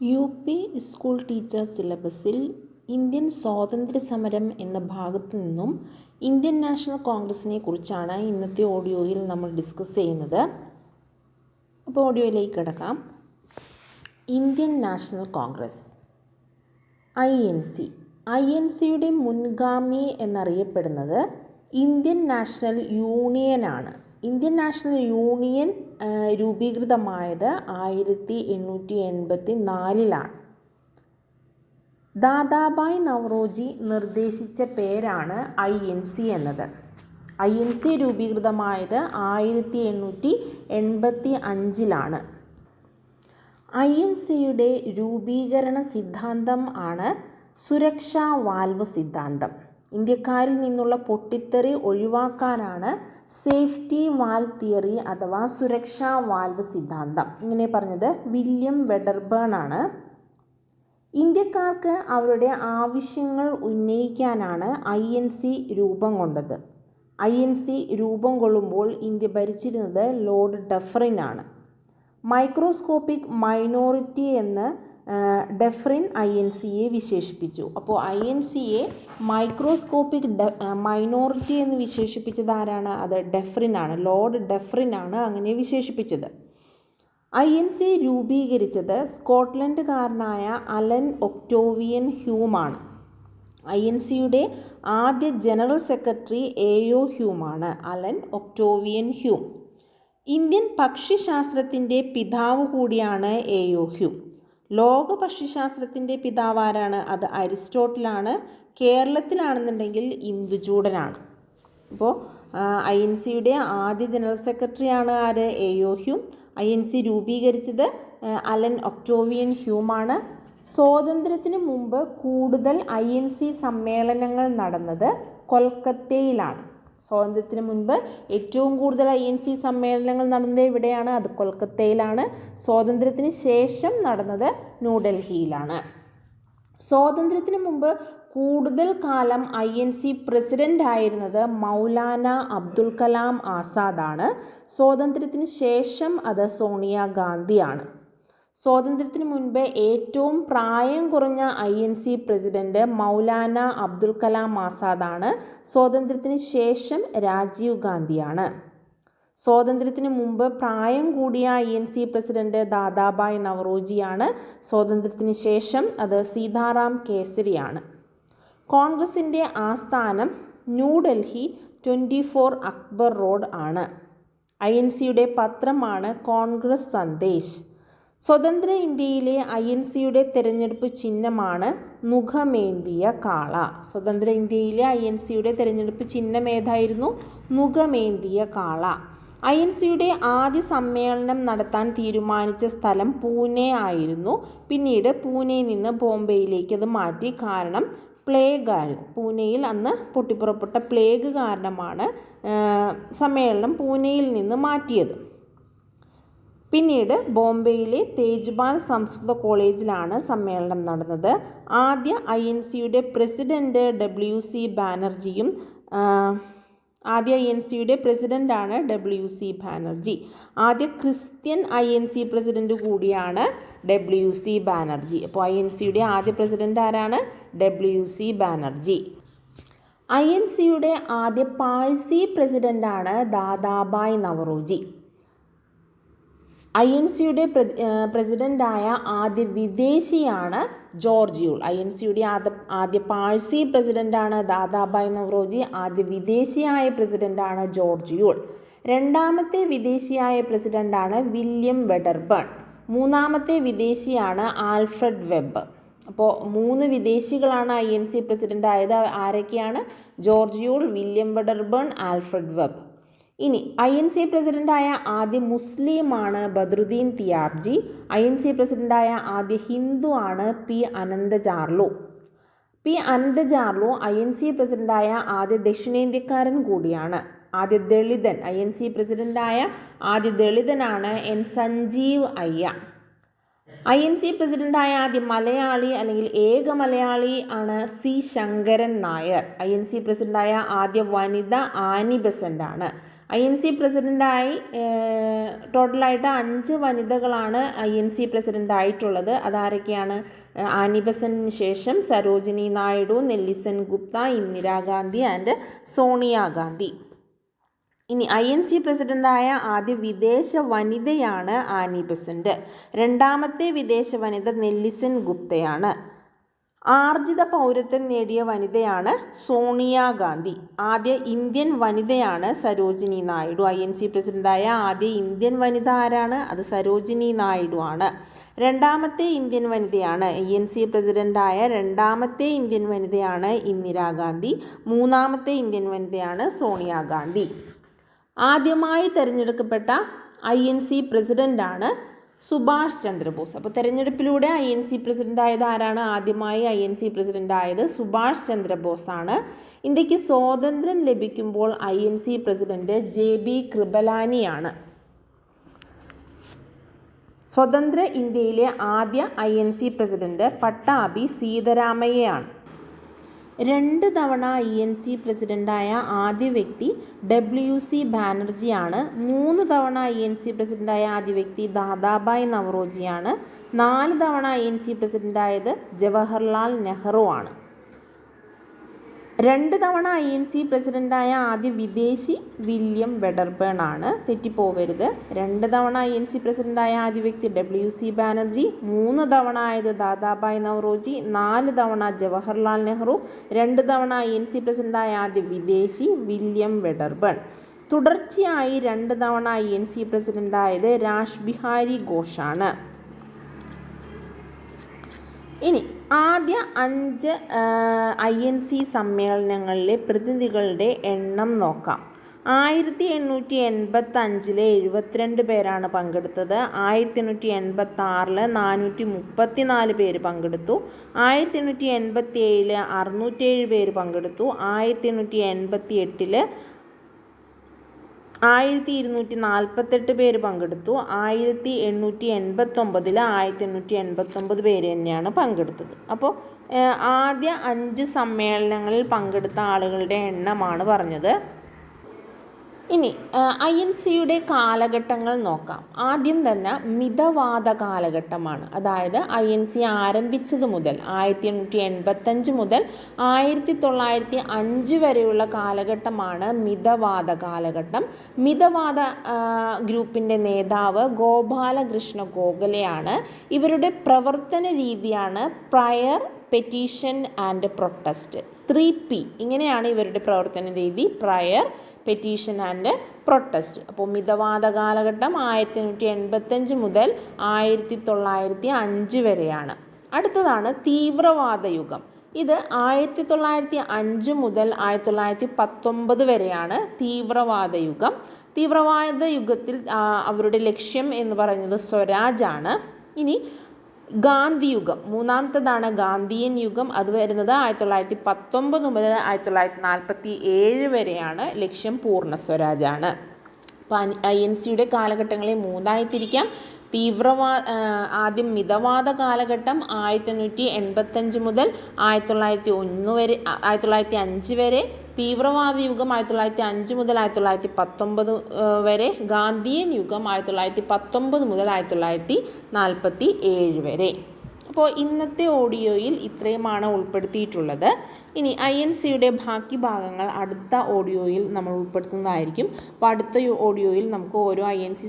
UP. School teacher സിലബസിൽ Indian സ്വാതന്ത്ര്യ സമരം എന്ന ഭാഗത്തു നിന്നും ഇന്ത്യൻ നാഷണൽ കോൺഗ്രസിനെ കുറിച്ചാണ് ഇന്നത്തെ ഓഡിയോയിൽ നമ്മൾ ഡിസ്കസ് ചെയ്യുന്നത്. അപ്പോൾ ഓഡിയോയിലേക്ക് കിടക്കാം. Indian National Congress I N സിയുടെ മുൻഗാമി എന്നറിയപ്പെടുന്നത് ഇന്ത്യൻ നാഷണൽ യൂണിയനാണ്. ഇന്ത്യൻ നാഷണൽ യൂണിയൻ രൂപീകൃതമായത് 1884 ദാദാഭായ് നവറോജി നിർദ്ദേശിച്ച പേരാണ് INC എന്നത്. INC രൂപീകൃതമായത് 1885 INCയുടെ രൂപീകരണ സിദ്ധാന്തം ആണ് സുരക്ഷാ വാൽവ് സിദ്ധാന്തം. ഇന്ത്യക്കാരിൽ നിന്നുള്ള പൊട്ടിത്തെറി ഒഴിവാക്കാനാണ് സേഫ്റ്റി വാൽവ് തിയറി അഥവാ സുരക്ഷാ വാൽവ് സിദ്ധാന്തം. ഇങ്ങനെ പറഞ്ഞത് വില്യം വെഡർബേൺ ആണ്. ഇന്ത്യക്കാർക്ക് അവരുടെ ആവശ്യങ്ങൾ ഉന്നയിക്കാനാണ് INC രൂപം കൊണ്ടത്. INC രൂപം കൊള്ളുമ്പോൾ ഇന്ത്യ ഭരിച്ചിരുന്നത് ലോർഡ് ഡഫറിൻ ആണ്. മൈക്രോസ്കോപ്പിക് മൈനോറിറ്റി എന്ന് ഡഫറിൻ INCയെ വിശേഷിപ്പിച്ചു. അപ്പോൾ INCയെ മൈക്രോസ്കോപ്പിക് മൈനോറിറ്റി എന്ന് വിശേഷിപ്പിച്ചത് ആരാണ്? അത് ഡഫറിൻ ആണ്. ലോർഡ് ഡഫറിൻ ആണ് അങ്ങനെ വിശേഷിപ്പിച്ചത്. INC രൂപീകരിച്ചത് സ്കോട്ട്ലൻഡുകാരനായ അലൻ ഒക്ടോവിയൻ ഹ്യൂമാണ്. INCയുടെ ആദ്യ ജനറൽ സെക്രട്ടറി AO ഹ്യൂമാണ്. Allan Octavian Hume. ഇന്ത്യൻ പക്ഷിശാസ്ത്രത്തിൻ്റെ പിതാവ് കൂടിയാണ് AO ഹ്യൂം. ലോക പക്ഷിശാസ്ത്രത്തിൻ്റെ പിതാവ് ആരാണ്? അത് അരിസ്റ്റോട്ടിലാണ്. കേരളത്തിലാണെന്നുണ്ടെങ്കിൽ ഇന്ദുചൂടനാണ്. അപ്പോൾ INCയുടെ ആദ്യ ജനറൽ സെക്രട്ടറിയാണ് ആര്? AO Hume. INC രൂപീകരിച്ചത് അലൻ ഒക്ടോവിയൻ ഹ്യൂമാണ്. സ്വാതന്ത്ര്യത്തിന് മുമ്പ് കൂടുതൽ INC സമ്മേളനങ്ങൾ നടന്നത് കൊൽക്കത്തയിലാണ്. സ്വാതന്ത്ര്യത്തിന് മുൻപ് ഏറ്റവും കൂടുതൽ INC സമ്മേളനങ്ങൾ നടന്നത് എവിടെയാണ്? അത് കൊൽക്കത്തയിലാണ്. സ്വാതന്ത്ര്യത്തിന് ശേഷം നടന്നത് ന്യൂഡൽഹിയിലാണ്. സ്വാതന്ത്ര്യത്തിന് മുമ്പ് കൂടുതൽ കാലം INC പ്രസിഡന്റ് ആയിരുന്നത് മൗലാന അബ്ദുൽ കലാം ആസാദാണ്. സ്വാതന്ത്ര്യത്തിന് ശേഷം അത് സോണിയാഗാന്ധിയാണ്. സ്വാതന്ത്ര്യത്തിന് മുൻപ് ഏറ്റവും പ്രായം കുറഞ്ഞ INC പ്രസിഡന്റ് മൗലാന അബ്ദുൽ കലാം ആസാദാണ്. സ്വാതന്ത്ര്യത്തിന് ശേഷം രാജീവ് ഗാന്ധിയാണ്. സ്വാതന്ത്ര്യത്തിന് മുമ്പ് പ്രായം കൂടിയ INC പ്രസിഡന്റ് ദാദാഭായ് നവറോജിയാണ്. സ്വാതന്ത്ര്യത്തിന് ശേഷം അത് സീതാറാം കേസരിയാണ്. കോൺഗ്രസിൻ്റെ ആസ്ഥാനം ന്യൂഡൽഹി 24 അക്ബർ റോഡ് ആണ്. INCയുടെ പത്രമാണ് കോൺഗ്രസ് സന്ദേശ്. സ്വതന്ത്ര ഇന്ത്യയിലെ INCയുടെ തിരഞ്ഞെടുപ്പ് ചിഹ്നമാണ് നുഖമേന്തിയ കാള. സ്വതന്ത്ര ഇന്ത്യയിലെ INCയുടെ തിരഞ്ഞെടുപ്പ് ചിഹ്നം ഏതായിരുന്നു? നുഖമേന്തിയ കാള. INCയുടെ ആദ്യ സമ്മേളനം നടത്താൻ തീരുമാനിച്ച സ്ഥലം പൂനെ ആയിരുന്നു. പിന്നീട് പൂനെയിൽ നിന്ന് ബോംബെയിലേക്ക് അത് മാറ്റി. കാരണം പ്ലേഗ് ആയിരുന്നു. പൂനെയിൽ അന്ന് പൊട്ടിപ്പുറപ്പെട്ട പ്ലേഗ് കാരണമാണ് സമ്മേളനം പൂനെയിൽ നിന്ന് മാറ്റിയത്. പിന്നീട് ബോംബെയിലെ തേജ്പാൽ സംസ്കൃത കോളേജിലാണ് സമ്മേളനം നടന്നത്. ആദ്യ INCയുടെ പ്രസിഡന്റ് WC ബാനർജിയും ആദ്യ INCയുടെ പ്രസിഡന്റാണ് WC ബാനർജി. ആദ്യ ക്രിസ്ത്യൻ INC പ്രസിഡന്റ് കൂടിയാണ് WC ബാനർജി. അപ്പോൾ INCയുടെ ആദ്യ പ്രസിഡന്റ് ആരാണ്? WC ബാനർജി. INCയുടെ ആദ്യ പാഴ്സി പ്രസിഡന്റാണ് ദാദാഭായ് നവറോജി. INCയുടെ പ്രസിഡന്റായ ആദ്യ വിദേശിയാണ് ജോർജ് യൂൾ. INCയുടെ ആദ്യ പാഴ്സി പ്രസിഡന്റാണ് ദാദാഭായ് നവറോജി. ആദ്യ വിദേശിയായ പ്രസിഡന്റാണ് ജോർജ് യൂൾ. രണ്ടാമത്തെ വിദേശിയായ പ്രസിഡന്റാണ് വില്യം വെഡർബേൺ. മൂന്നാമത്തെ വിദേശിയാണ് ആൽഫ്രഡ് വെബ്. അപ്പോൾ 3 വിദേശികളാണ് INC പ്രസിഡന്റ് ആയത്. ആരൊക്കെയാണ്? George Yule, William Wedderburn, Alfred web. ഇനി INC പ്രസിഡന്റായ ആദ്യ മുസ്ലിമാണ് ബദ്രുദ്ദീൻ തിയാബ്ജി. INC പ്രസിഡന്റായ ആദ്യ ഹിന്ദു ആണ് P. Anandacharlu. P. Anandacharlu INC പ്രസിഡന്റായ ആദ്യ ദക്ഷിണേന്ത്യക്കാരൻ കൂടിയാണ്. ആദ്യ ദളിതൻ INC പ്രസിഡന്റായ ആദ്യ ദളിതനാണ് N. സഞ്ജീവ് അയ്യ. INC പ്രസിഡന്റായ ആദ്യ മലയാളി അല്ലെങ്കിൽ ഏക മലയാളി ആണ് C. ശങ്കരൻ നായർ. INC പ്രസിഡന്റായ ആദ്യ വനിത ആനി ബെസന്റ് ആണ്. INC പ്രസിഡൻ്റായി ടോട്ടലായിട്ട് 5 വനിതകളാണ് INC പ്രസിഡൻ്റ് ആയിട്ടുള്ളത്. അതാരൊക്കെയാണ്? ആനി ബസന്റിന് ശേഷം സരോജിനി നായിഡു, നെല്ലിസൺ ഗുപ്ത, ഇന്ദിരാഗാന്ധി ആൻഡ് സോണിയാഗാന്ധി. ഇനി INC പ്രസിഡൻ്റായ ആദ്യ വിദേശ വനിതയാണ് ആനി ബസന്റ്. രണ്ടാമത്തെ വിദേശ വനിത നെല്ലിസൺ ഗുപ്തയാണ്. ആർജിത പൗരത്വം നേടിയ വനിതയാണ് സോണിയാഗാന്ധി. ആദ്യ ഇന്ത്യൻ വനിതയാണ് സരോജിനി നായിഡു. INC പ്രസിഡൻ്റായ ആദ്യ ഇന്ത്യൻ വനിത ആരാണ്? അത് സരോജിനി നായിഡു ആണ്. രണ്ടാമത്തെ ഇന്ത്യൻ വനിതയാണ് INC പ്രസിഡൻ്റായ രണ്ടാമത്തെ ഇന്ത്യൻ വനിതയാണ് ഇന്ദിരാഗാന്ധി. മൂന്നാമത്തെ ഇന്ത്യൻ വനിതയാണ് സോണിയാഗാന്ധി. ആദ്യമായി തിരഞ്ഞെടുക്കപ്പെട്ട INC പ്രസിഡൻ്റാണ് സുഭാഷ് ചന്ദ്രബോസ്. അപ്പോൾ തെരഞ്ഞെടുപ്പിലൂടെ INC പ്രസിഡൻ്റായത് ആരാണ്? ആദ്യമായി INC പ്രസിഡൻ്റായത് സുഭാഷ് ചന്ദ്രബോസ് ആണ്. ഇന്ത്യക്ക് സ്വാതന്ത്ര്യം ലഭിക്കുമ്പോൾ INC പ്രസിഡന്റ് JB കൃപലാനിയാണ്. സ്വതന്ത്ര ഇന്ത്യയിലെ ആദ്യ INC പ്രസിഡന്റ് പട്ടാഭി സീതാരാമയ്യയാണ്. 2 തവണ INC പ്രസിഡൻ്റായ ആദ്യ വ്യക്തി WC ബാനർജിയാണ്. 3 തവണ INC പ്രസിഡൻ്റായ ആദ്യ വ്യക്തി ദാദാഭായ് നവറോജിയാണ്. 4 തവണ INC പ്രസിഡൻ്റായത് ജവഹർലാൽ നെഹ്റു ആണ്. 2 തവണ INC പ്രസിഡൻ്റായ ആദ്യ വിദേശി വില്യം വെഡർബേൺ ആണ്. തെറ്റിപ്പോവരുത്. 2 തവണ INC പ്രസിഡൻ്റായ ആദ്യ വ്യക്തി WC ബാനർജി, 3 തവണ ആയത് ദാദാഭായ് നവറോജി, 4 തവണ ജവഹർലാൽ നെഹ്റു, 2 തവണ INC പ്രസിഡൻ്റായ ആദ്യ വിദേശി വില്യം വെഡർബേൺ. തുടർച്ചയായി 2 തവണ INC പ്രസിഡൻ്റായത് രാഷ് ബിഹാരി ഘോഷാണ്. ഇനി ആദ്യ 5 INC സമ്മേളനങ്ങളിലെ പ്രതിനിധികളുടെ എണ്ണം നോക്കാം. 1885 72 പേരാണ് പങ്കെടുത്തത്. 1886 434 പേര് പങ്കെടുത്തു. 1887 607 പേര് പങ്കെടുത്തു. 1888 1248 പേര് പങ്കെടുത്തു. 1889 1889 പേര് തന്നെയാണ് പങ്കെടുത്തത്. അപ്പോൾ ആദ്യ 5 സമ്മേളനങ്ങളിൽ പങ്കെടുത്ത ആളുകളുടെ എണ്ണമാണ് പറഞ്ഞത്. ഇനി INCയുടെ കാലഘട്ടങ്ങൾ നോക്കാം. ആദ്യം തന്നെ മിതവാദ കാലഘട്ടമാണ്. അതായത് INC ആരംഭിച്ചത് മുതൽ 1885 മുതൽ 1905 വരെയുള്ള കാലഘട്ടമാണ് മിതവാദ കാലഘട്ടം. മിതവാദ ഗ്രൂപ്പിൻ്റെ നേതാവ് ഗോപാലകൃഷ്ണ ഗോഖലെയാണ്. ഇവരുടെ പ്രവർത്തന രീതിയാണ് prayer, petition and protest, 3P. ഇങ്ങനെയാണ് ഇവരുടെ പ്രവർത്തന രീതി, പ്രയർ, പെറ്റീഷൻ ആൻഡ് പ്രൊട്ടസ്റ്റ്. അപ്പോൾ മിതവാദ കാലഘട്ടം 1885 മുതൽ 1905 വരെയാണ്. അടുത്തതാണ് തീവ്രവാദ യുഗം. ഇത് 1905 മുതൽ 1919 വരെയാണ് തീവ്രവാദ യുഗം. തീവ്രവാദ യുഗത്തിൽ അവരുടെ ലക്ഷ്യം എന്ന് പറയുന്നത് സ്വരാജാണ്. ഇനി ഗാന്ധി യുഗം, മൂന്നാമത്തേതാണ് ഗാന്ധിയൻ യുഗം. അത് വരുന്നത് 1919 മുതൽ 1947 വരെയാണ്. ലക്ഷ്യം പൂർണ്ണ സ്വരാജാണ്. അപ്പോൾ INCയുടെ കാലഘട്ടങ്ങളെ 3ആയി തിരിക്കാം. ആദ്യം മിതവാദ കാലഘട്ടം 1885 മുതൽ 1905 വരെ. തീവ്രവാദ യുഗം 1905 മുതൽ 1919 വരെ. ഗാന്ധിയൻ യുഗം 1919 മുതൽ 1947 വരെ. അപ്പോൾ ഇന്നത്തെ ഓഡിയോയിൽ ഇത്രയുമാണ് ഉൾപ്പെടുത്തിയിട്ടുള്ളത്. ഇനി INCയുടെ ബാക്കി ഭാഗങ്ങൾ അടുത്ത ഓഡിയോയിൽ നമ്മൾ ഉൾപ്പെടുത്തുന്നതായിരിക്കും. അപ്പോൾ അടുത്ത ഓഡിയോയിൽ നമുക്ക് ഓരോ INC